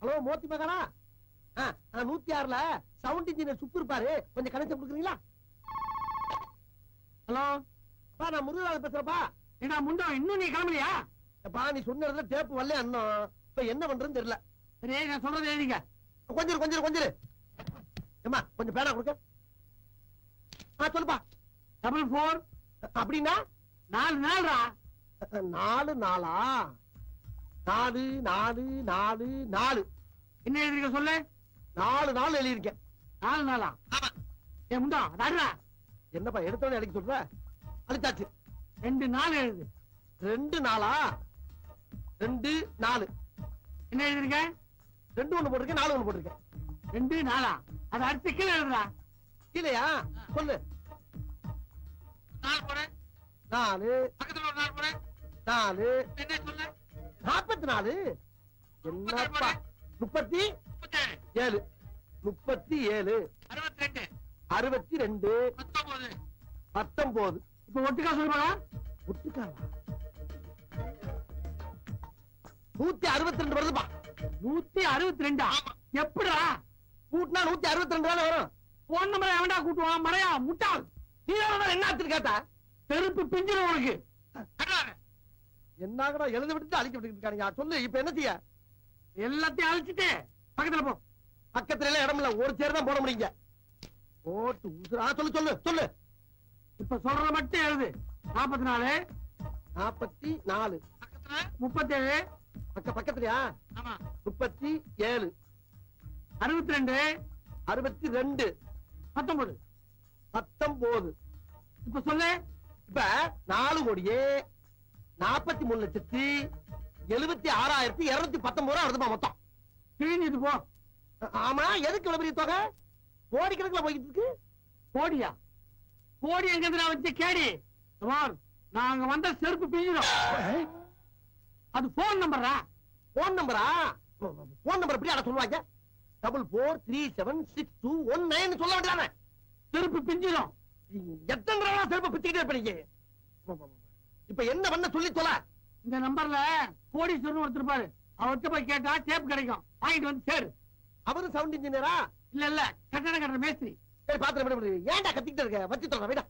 Hello மோத்தி மகானா, 106ல sound engineer Subbu இருப்பாரு, கொஞ்சம் connection கொடுக்குறீங்களா? ஹலோ அப்பா, நான் முருகராஜ் பேசுறப்பா. ஏடா முண்டோ, இன்னும் நீ கிளம்பலையா? அப்பா, நீ சொன்னதுல டேப் வரல அண்ணன். இப்ப என்ன பண்றதுன்னு தெரியல. சரி, நான் சொல்றது எழுதிக்க. கொஞ்சம் ஏமா கொஞ்சம் பேனா கொடுக்க. சொல்லுப்பா. 44 அப்படின்னா 4 நாள்ரா. 4 நாளா? 4 4 4 4. என்ன எழுதிருக்க சொல்லு. 4 நாள் எழுதியிருக்கேன். 4 நாளா? ஏ முண்டோ, அதாடுறா. என்னப்பா எடுத்தோன்னு அடிக்க சொல்ற? அழிச்சாச்சு. 2 நாள் எழுது. 2 நாளா? 2 4. என்ன எழுதிருக்க? 2 1 போட்டிருக்கேன், 4 1 போட்டிருக்கேன். 2 நாளா? அது அடுத்து கீழே எழுதுறா. இல்லையா? சொல்லு. 4 போறேன். 4 பக்கத்துல ஒரு 4 போறேன். 4 என்ன சொல்ல? 44. என்னப்பா? 37 37 62 62 19. இப்ப ஒட்டுக்கா சொல்லுவாங்க. ஒட்டுக்காவா? 162 வருதுப்பா. 162? எப்படா கூட்டினா 162 தானே வரும். போன் நம்பரை எவன்டா கூட்டுவான்? மறையா முட்டாள். நீ என்ன கேட்டா? செருப்பு பிஞ்சிரும் உனக்கு. என்னங்கடா எழுத விட்டு அழிக்க விட்டு இருக்காங்க. சொல்லு, இப்ப என்ன செய்ய? எல்லாத்தையும் அழிச்சிட்டு பக்கத்துல போ. பக்கத்துல எல்லாம் இடம் இல்ல, ஒரு சேர் தான் போட முடியுங்க. போட்டு உசுரா. சொல்லு சொல்லு சொல்லு. இப்ப சொல்றத மட்டும் எழுது. 44 44 37 பக்கத்துலயா? 37 62 62 19. 19. இப்ப சொல்லு. இப்ப 4,73,76,219 வருதுமா மொத்தம். கிழிஞ்சிட்டு போ. ஆமா, எதுக்கு இவ்வளவு பெரிய தொகை? கோடிக்கணக்கில் போயிட்டு இருக்கு. கோடியா? கோடி எங்க வச்சு கேடி. நாங்க வந்த செருப்பு பிஞ்சிடும். அது போன் நம்பரா? போன் நம்பரா? போன் நம்பர் எப்படி அட சொல்லுவாங்க? 44376219 சொல்ல வேண்டியதானே? செருப்பு பிஞ்சிடும். எத்தனை தடவை செருப்பு பிச்சுக்கிட்டே இருப்பீங்க? இப்ப என்ன பண்ண சொல்லி சொல்ல. இந்த நம்பர்ல கோடீஸ்வரன் ஒருத்தர் பாரு, அவர்கிட்ட போய் கேட்டா டேப் கிடைக்கும். வாங்கிட்டு வந்து சேரு. அவரு சவுண்ட் இன்ஜினியரா? இல்ல கட்டட மேஸ்திரி. சரி, பாத்திரம் ஏன்டா கத்திக்கிட்டு இருக்க? வச்சு சொல்றேன்.